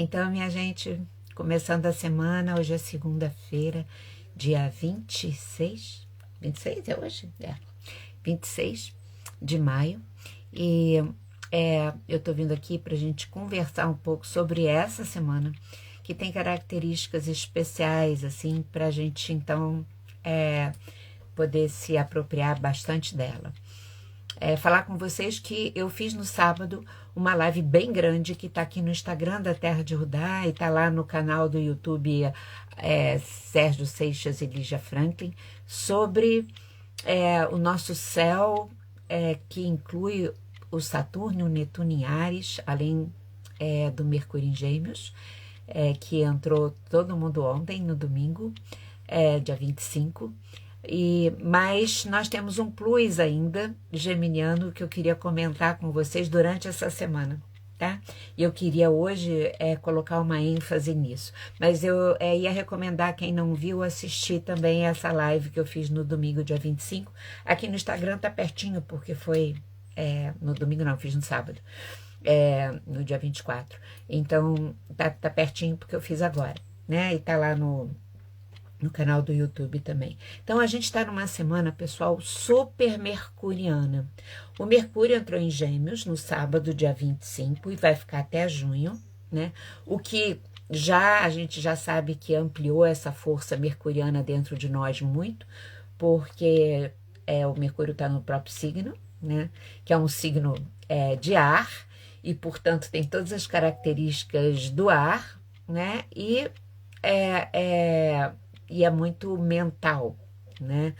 Então, minha gente, começando a semana, hoje é segunda-feira, dia 26. 26 é hoje? 26 de maio. E eu tô vindo aqui para a gente conversar um pouco sobre essa semana, que tem características especiais, assim, para a gente, então, poder se apropriar bastante dela. Falar com vocês que eu fiz no sábado uma live bem grande que está aqui no Instagram da Terra de Rudá e está lá no canal do YouTube Sérgio Seixas e Lígia Franklin, sobre o nosso céu, que inclui o Saturno e o Netuno em Áries, além do Mercúrio em Gêmeos, que entrou todo mundo ontem, no domingo, dia 25. Mas nós temos um plus ainda geminiano que eu queria comentar com vocês durante essa semana, tá? E eu queria hoje colocar uma ênfase nisso. Mas eu ia recomendar quem não viu assistir também essa live que eu fiz no domingo, dia 25. Aqui no Instagram tá pertinho, porque foi no domingo, não, fiz no sábado, no dia 24. Então tá pertinho porque eu fiz agora, né? E tá lá no canal do YouTube também. Então, a gente está numa semana, pessoal, super mercuriana. O Mercúrio entrou em Gêmeos no sábado, dia 25, e vai ficar até junho, né? O que a gente já sabe que ampliou essa força mercuriana dentro de nós muito, porque o Mercúrio está no próprio signo, né? Que é um signo de ar, e, portanto, tem todas as características do ar, né? E é muito mental, né?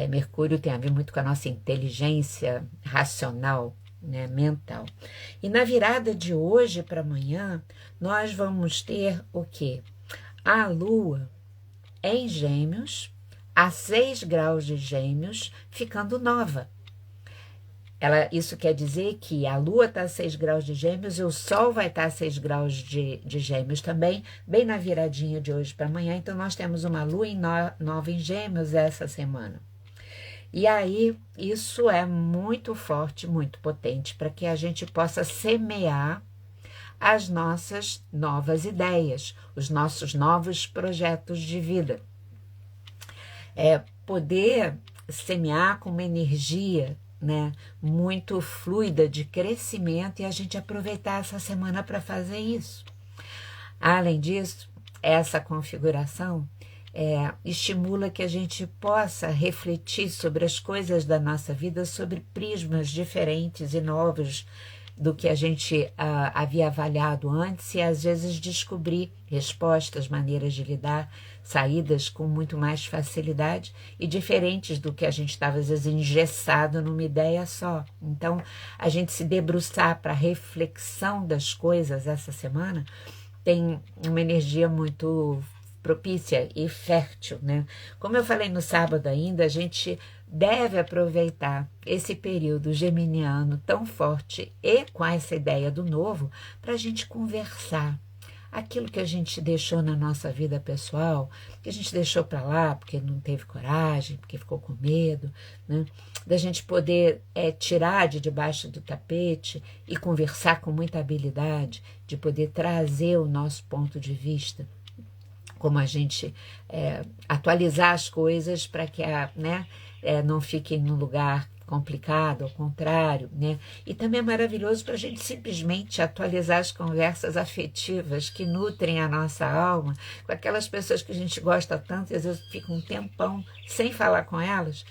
Mercúrio tem a ver muito com a nossa inteligência racional, né? Mental. E na virada de hoje para amanhã, nós vamos ter o quê? A Lua em Gêmeos, a 6 graus de Gêmeos, ficando nova. Isso quer dizer que a Lua está a 6 graus de Gêmeos e o Sol vai estar a 6 graus de Gêmeos também, bem na viradinha de hoje para amanhã. Então, nós temos uma Lua nova em Gêmeos essa semana. E aí, isso é muito forte, muito potente, para que a gente possa semear as nossas novas ideias, os nossos novos projetos de vida. Poder semear com uma energia, né, muito fluida de crescimento, e a gente aproveitar essa semana para fazer isso. Além disso, essa configuração estimula que a gente possa refletir sobre as coisas da nossa vida, sobre prismas diferentes e novos do que a gente havia avaliado antes, e às vezes descobrir respostas, maneiras de lidar, saídas com muito mais facilidade e diferentes do que a gente estava às vezes engessado numa ideia só. Então, a gente se debruçar para a reflexão das coisas essa semana tem uma energia muito propícia e fértil, né? Como eu falei no sábado ainda, a gente deve aproveitar esse período geminiano tão forte e com essa ideia do novo para a gente conversar. Aquilo que a gente deixou na nossa vida pessoal, que a gente deixou para lá porque não teve coragem, porque ficou com medo, né? Da gente poder tirar de debaixo do tapete e conversar com muita habilidade, de poder trazer o nosso ponto de vista, como a gente atualizar as coisas para que não fiquem num lugar complicado, ao contrário, né? E também é maravilhoso para a gente simplesmente atualizar as conversas afetivas que nutrem a nossa alma, com aquelas pessoas que a gente gosta tanto e às vezes fica um tempão sem falar com elas.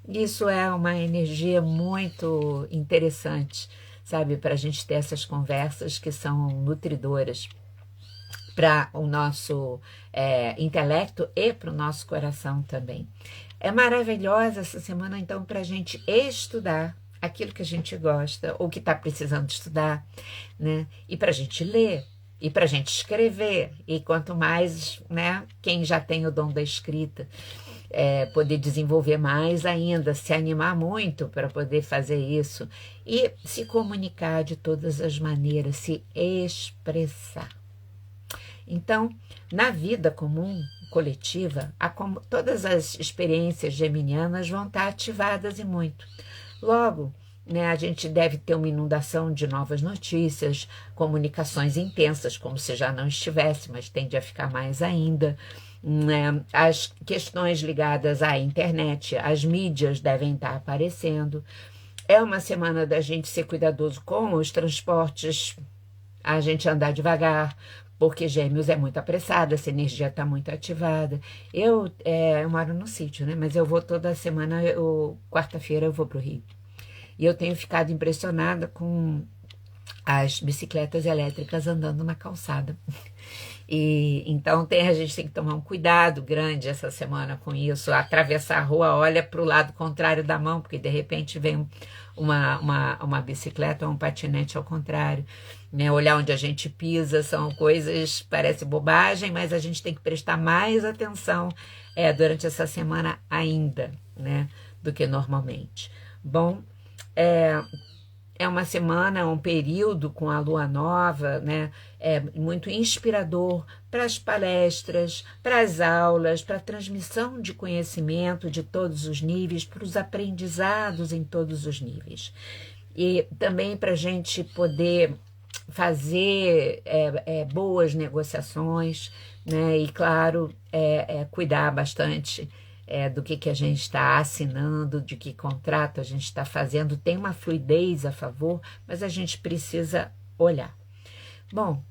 Isso é uma energia muito interessante, sabe? Para a gente ter essas conversas que são nutridoras para o nosso intelecto e para o nosso coração também. É maravilhosa essa semana, então, para a gente estudar aquilo que a gente gosta ou que está precisando estudar, né? E para a gente ler, e para a gente escrever, e quanto mais, né, quem já tem o dom da escrita, poder desenvolver mais ainda, se animar muito para poder fazer isso e se comunicar de todas as maneiras, se expressar. Então, na vida comum, coletiva, todas as experiências geminianas vão estar ativadas e muito. Logo, né? A gente deve ter uma inundação de novas notícias, comunicações intensas, como se já não estivesse, mas tende a ficar mais ainda, né? As questões ligadas à internet, às mídias devem estar aparecendo. É uma semana da gente ser cuidadoso com os transportes, a gente andar devagar, porque Gêmeos é muito apressado, essa energia está muito ativada. Eu moro no sítio, né? Mas eu vou toda semana, quarta-feira eu vou para o Rio. E eu tenho ficado impressionada com as bicicletas elétricas andando na calçada. E então a gente tem que tomar um cuidado grande essa semana com isso. Atravessar a rua, olha para o lado contrário da mão, porque de repente vem uma bicicleta ou um patinete ao contrário. Né? Olhar onde a gente pisa são coisas, parece bobagem, mas a gente tem que prestar mais atenção durante essa semana ainda, né, do que normalmente. Bom, é uma semana, um período com a lua nova, né? É muito inspirador para as palestras, para as aulas, para a transmissão de conhecimento de todos os níveis, para os aprendizados em todos os níveis. E também para a gente poder fazer boas negociações, né? E, claro, cuidar bastante do que a gente está assinando, de que contrato a gente está fazendo. Tem uma fluidez a favor, mas a gente precisa olhar. Bom,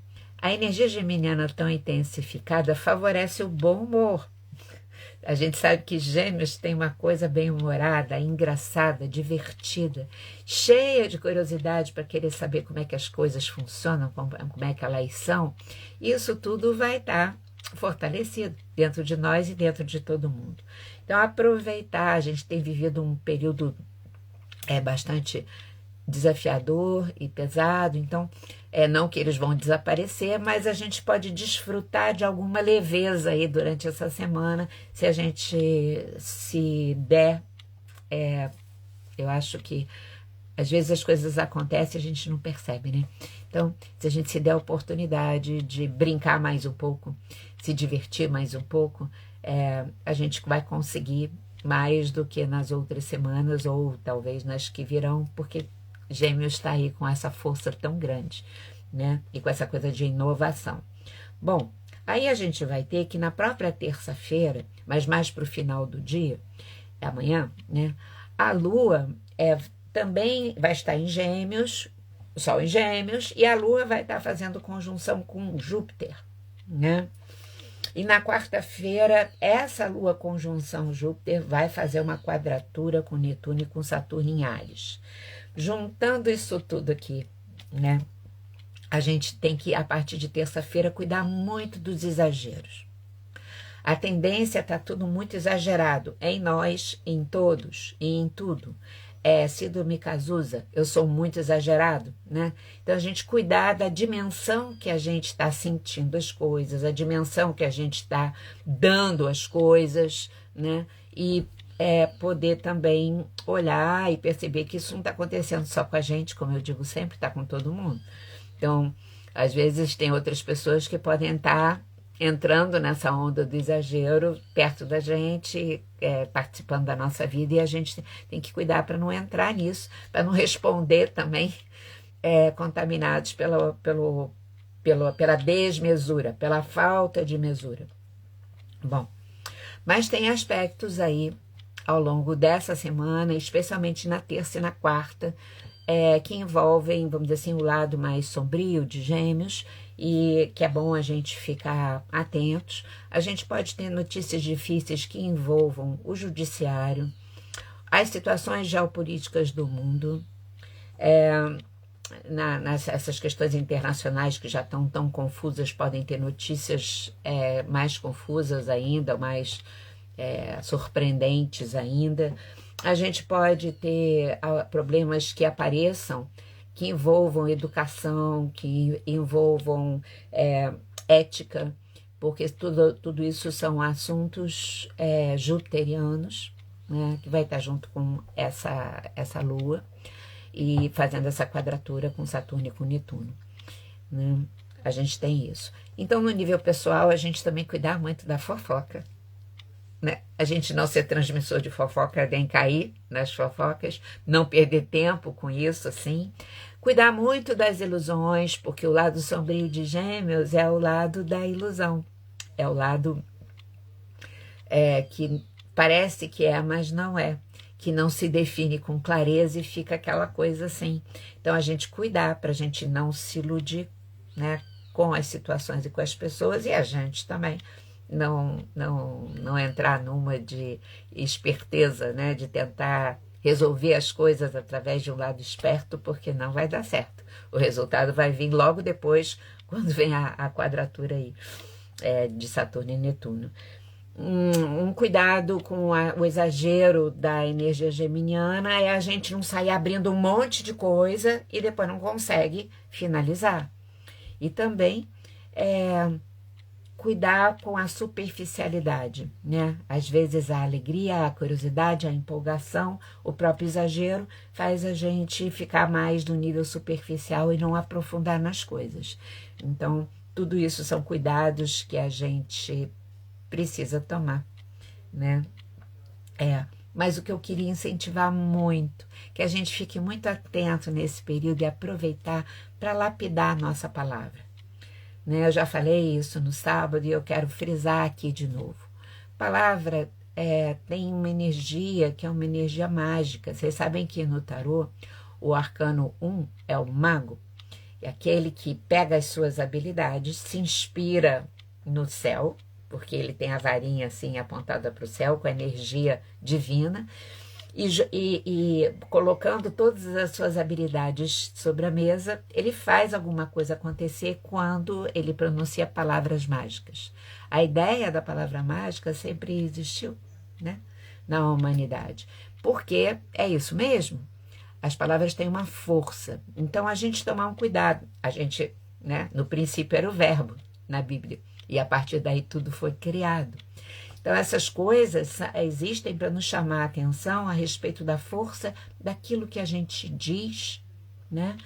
a energia geminiana tão intensificada favorece o bom humor. A gente sabe que Gêmeos tem uma coisa bem-humorada, engraçada, divertida, cheia de curiosidade para querer saber como é que as coisas funcionam, como é que elas são. Isso tudo vai estar fortalecido dentro de nós e dentro de todo mundo. Então, aproveitar, a gente tem vivido um período bastante desafiador e pesado, então, não que eles vão desaparecer, mas a gente pode desfrutar de alguma leveza aí durante essa semana, se a gente se der. Eu acho que às vezes as coisas acontecem e a gente não percebe, né? Então, se a gente se der a oportunidade de brincar mais um pouco, se divertir mais um pouco, a gente vai conseguir mais do que nas outras semanas ou talvez nas que virão, porque Gêmeos está aí com essa força tão grande, né? E com essa coisa de inovação. Bom, aí a gente vai ter que na própria terça-feira, mas mais para o final do dia, amanhã, né? A Lua também vai estar em Gêmeos, o Sol em Gêmeos, e a Lua vai estar fazendo conjunção com Júpiter, né? E na quarta-feira, essa Lua conjunção Júpiter vai fazer uma quadratura com Netuno e com Saturno em Áries. Juntando isso tudo aqui, né? A gente tem que, a partir de terça-feira, cuidar muito dos exageros. A tendência está tudo muito exagerado em nós, em todos e em tudo. Síndrome Cazuza, eu sou muito exagerado, né? Então, a gente cuidar da dimensão que a gente está sentindo as coisas, a dimensão que a gente está dando as coisas, né? E poder também olhar e perceber que isso não está acontecendo só com a gente, como eu digo sempre, está com todo mundo. Então, às vezes tem outras pessoas que podem estar entrando nessa onda do exagero perto da gente, participando da nossa vida, e a gente tem que cuidar para não entrar nisso, para não responder também contaminados pela desmesura, pela falta de mesura. Bom, mas tem aspectos aí ao longo dessa semana, especialmente na terça e na quarta, que envolvem, vamos dizer assim, o lado mais sombrio de Gêmeos, e que é bom a gente ficar atentos. A gente pode ter notícias difíceis que envolvam o judiciário, as situações geopolíticas do mundo, essas questões internacionais que já estão tão confusas, podem ter notícias mais confusas ainda, mais surpreendentes ainda. A gente pode ter problemas que apareçam, que envolvam educação, que envolvam ética, porque tudo isso são assuntos jupiterianos, né, que vai estar junto com essa Lua e fazendo essa quadratura com Saturno e com Netuno, né? A gente tem isso. Então, no nível pessoal, a gente também cuidar muito da fofoca, né, a gente não ser transmissor de fofoca, nem cair nas fofocas, não perder tempo com isso, assim. Cuidar muito das ilusões, porque o lado sombrio de Gêmeos é o lado da ilusão. É o lado que parece que é, mas não é. Que não se define com clareza e fica aquela coisa assim. Então, a gente cuidar para a gente não se iludir, né, com as situações e com as pessoas, e a gente também não entrar numa de esperteza, né, de tentar resolver as coisas através de um lado esperto, porque não vai dar certo. O resultado vai vir logo depois, quando vem a quadratura aí, de Saturno e Netuno. Um cuidado com o exagero da energia geminiana é a gente não sair abrindo um monte de coisa e depois não consegue finalizar. E também cuidar com a superficialidade, né? Às vezes a alegria, a curiosidade, a empolgação, o próprio exagero faz a gente ficar mais no nível superficial e não aprofundar nas coisas. Então, tudo isso são cuidados que a gente precisa tomar, né? Mas o que eu queria incentivar muito, que a gente fique muito atento nesse período e aproveitar para lapidar a nossa palavra. Né? Eu já falei isso no sábado e eu quero frisar aqui de novo. Palavra tem uma energia que é uma energia mágica. Vocês sabem que no tarô, o arcano 1 é o mago, é aquele que pega as suas habilidades, se inspira no céu, porque ele tem a varinha assim apontada para o céu com a energia divina, e colocando todas as suas habilidades sobre a mesa, ele faz alguma coisa acontecer quando ele pronuncia palavras mágicas. A ideia da palavra mágica sempre existiu, né, na humanidade, porque é isso mesmo, as palavras têm uma força. Então, a gente tomar um cuidado. A gente, né, no princípio era o verbo na Bíblia, e a partir daí tudo foi criado. Então, essas coisas existem para nos chamar a atenção a respeito da força daquilo que a gente diz, né?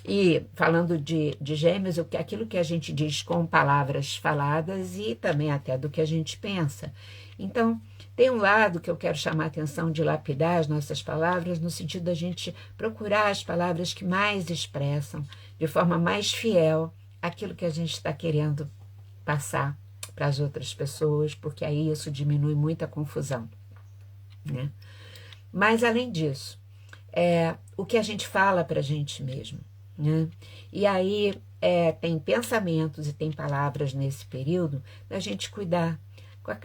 E falando de Gêmeos, aquilo que a gente diz com palavras faladas e também até do que a gente pensa. Então, tem um lado que eu quero chamar a atenção de lapidar as nossas palavras, no sentido da gente procurar as palavras que mais expressam, de forma mais fiel, aquilo que a gente está querendo passar para as outras pessoas, porque aí isso diminui muita confusão, né? Mas, além disso, o que a gente fala para a gente mesmo, né? E aí tem pensamentos e tem palavras nesse período da gente cuidar.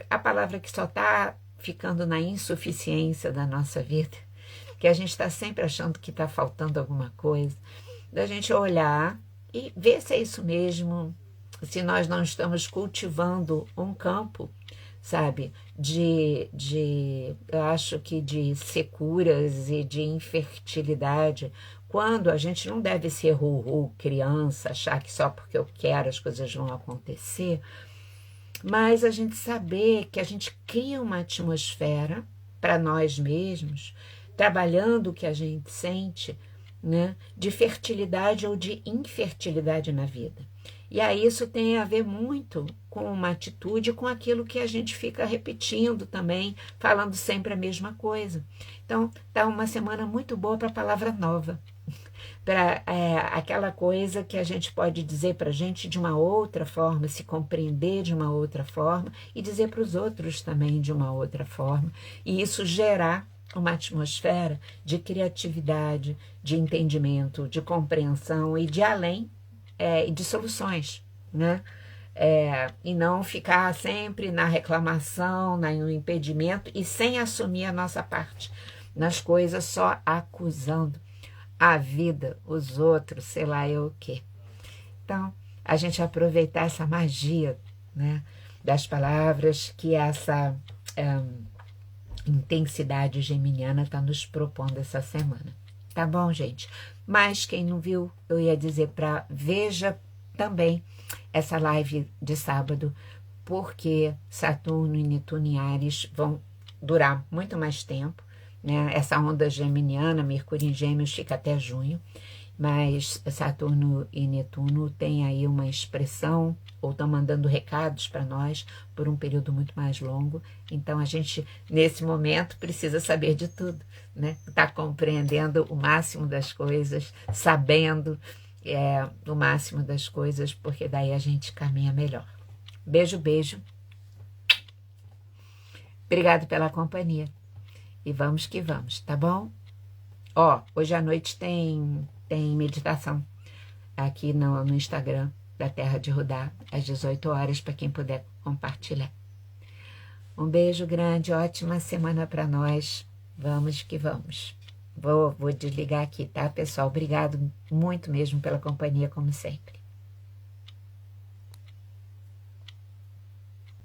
A palavra que só está ficando na insuficiência da nossa vida, que a gente está sempre achando que está faltando alguma coisa, da gente olhar e ver se é isso mesmo, se nós não estamos cultivando um campo, sabe, eu acho que de securas e de infertilidade, quando a gente não deve ser criança, achar que só porque eu quero as coisas vão acontecer, mas a gente saber que a gente cria uma atmosfera para nós mesmos, trabalhando o que a gente sente, né, de fertilidade ou de infertilidade na vida. E aí isso tem a ver muito com uma atitude, com aquilo que a gente fica repetindo também, falando sempre a mesma coisa. Então, tá uma semana muito boa para a palavra nova, para aquela coisa que a gente pode dizer para a gente de uma outra forma, se compreender de uma outra forma e dizer para os outros também de uma outra forma. E isso gerar uma atmosfera de criatividade, de entendimento, de compreensão e de além e de soluções, né? E não ficar sempre na reclamação, no impedimento e sem assumir a nossa parte nas coisas, só acusando a vida, os outros, sei lá eu o quê. Então, a gente aproveitar essa magia, né, das palavras que essa intensidade geminiana está nos propondo essa semana. Tá bom, gente? Mas quem não viu, eu ia dizer veja também essa live de sábado, porque Saturno e Netuno em Áries vão durar muito mais tempo, né? Essa onda geminiana, Mercúrio em Gêmeos, fica até junho. mas Saturno e Netuno têm aí uma expressão, ou estão mandando recados para nós por um período muito mais longo. Então, a gente, nesse momento, precisa saber de tudo, né? Tá compreendendo o máximo das coisas, sabendo o máximo das coisas, porque daí a gente caminha melhor. Beijo, beijo. Obrigado pela companhia. E vamos que vamos, tá bom? Ó, hoje à noite tem meditação aqui no Instagram da Terra de Rudá, às 18 horas, para quem puder compartilhar. Um beijo grande, ótima semana para nós. Vamos que vamos. Vou desligar aqui, tá, pessoal? Obrigado muito mesmo pela companhia, como sempre.